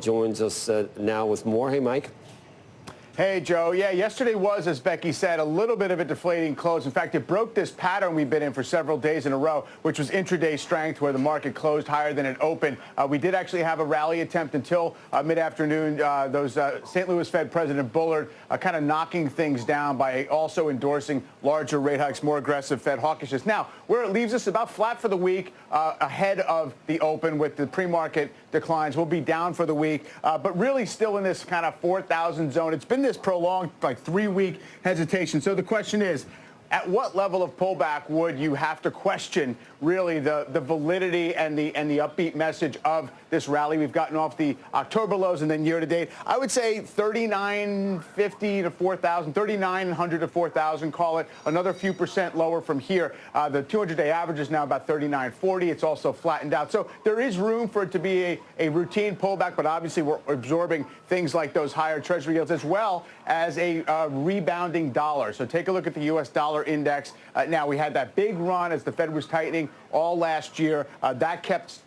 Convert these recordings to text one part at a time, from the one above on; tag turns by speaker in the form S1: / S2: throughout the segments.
S1: joins us now with more. Hey, Mike.
S2: Hey, Joe. Yeah, yesterday was, as Becky said, a little bit of a deflating close. In fact, it broke this pattern we've been in for several days in a row, which was intraday strength, where the market closed higher than it opened. We did actually have a rally attempt until mid-afternoon. St. Louis Fed President Bullard kind of knocking things down by also endorsing larger rate hikes, more aggressive Fed hawkishness. Now, where it leaves us about flat for the week, ahead of the open with the pre-market declines. We'll be down for the week, but really still in this kind of 4,000 zone. It's been this prolonged, like 3-week hesitation. So the question is, at what level of pullback would you have to question really the validity and the upbeat message of this rally? We've gotten off the October lows and then year to date. I would say 3950 to 4,000, 3,900 to 4,000, call it another few percent lower from here. The 200-day average is now about 3,940. It's also flattened out. So there is room for it to be a routine pullback, but obviously we're absorbing things like those higher Treasury yields as well as a rebounding dollar. So take a look at the U.S. dollar index. Now, we had that big run as the Fed was tightening all last year. That kept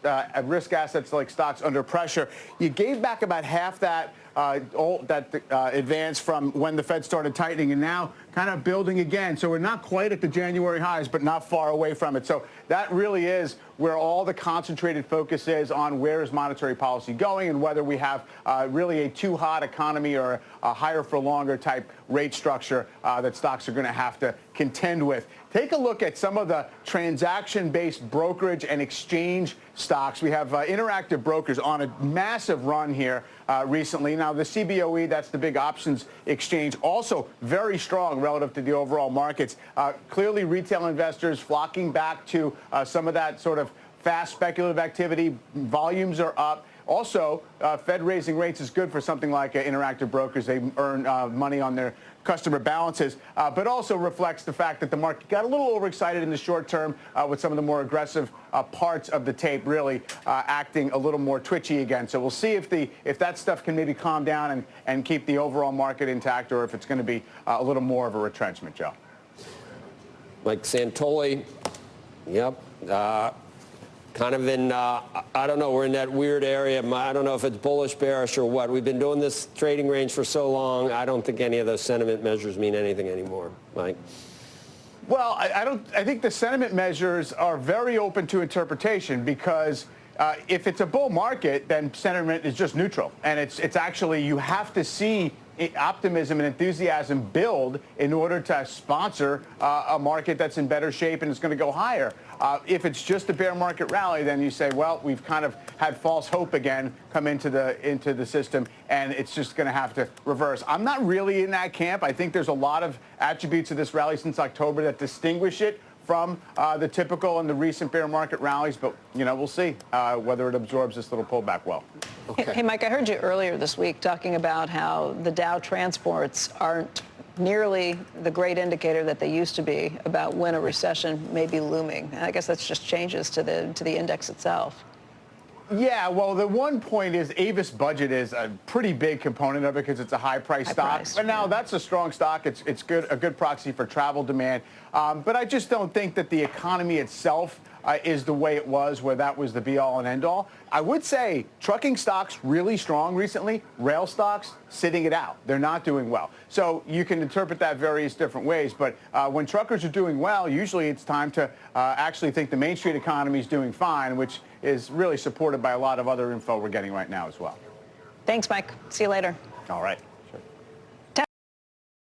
S2: risk assets like stocks under pressure. You gave back about half that advance from when the Fed started tightening, and now kind of building again. So we're not quite at the January highs, but not far away from it. So that really is where all the concentrated focus is on where is monetary policy going and whether we have really a too hot economy or a higher for longer type rate structure that stocks are going to have to contend with. Take a look at some of the transaction-based brokerage and exchange stocks. We have Interactive Brokers on a massive run here recently. Now, the CBOE, that's the big options exchange, also very strong relative to the overall markets. Clearly, retail investors flocking back to some of that sort of fast speculative activity. Volumes are up. Also, Fed raising rates is good for something like Interactive Brokers. They earn money on their customer balances, but also reflects the fact that the market got a little overexcited in the short term with some of the more aggressive parts of the tape really acting a little more twitchy again. So we'll see if that stuff can maybe calm down and keep the overall market intact, or if it's going to be a little more of a retrenchment, Joe.
S1: Like Santoli, yep. Kind of in, I don't know, we're in that weird area. I don't know if it's bullish, bearish, or what. We've been doing this trading range for so long. I don't think any of those sentiment measures mean anything anymore, Mike.
S2: Well, I think the sentiment measures are very open to interpretation, because if it's a bull market, then sentiment is just neutral. And it's actually, you have to see optimism and enthusiasm build in order to sponsor a market that's in better shape and is going to go higher. If it's just a bear market rally, then you say, well, we've kind of had false hope again come into the system, and it's just going to have to reverse. I'm not really in that camp. I think there's a lot of attributes of this rally since October that distinguish it from the typical and the recent bear market rallies, but we'll see whether it absorbs this little pullback well.
S3: Okay. Hey, Mike, I heard you earlier this week talking about how the Dow transports aren't nearly the great indicator that they used to be about when a recession may be looming. I guess that's just changes to the index itself.
S2: Yeah, well, the one point is Avis Budget is a pretty big component of it because it's a high-priced stock. But now that's a strong stock. It's a good proxy for travel demand. But I just don't think that the economy itself is the way it was, where that was the be-all and end-all. I would say trucking stocks really strong recently. Rail stocks sitting it out. They're not doing well. So you can interpret that various different ways. But when truckers are doing well, usually it's time to actually think the Main Street economy is doing fine, which is really supported by a lot of other info we're getting right now as well.
S3: Thanks, Mike. See you later.
S2: All right.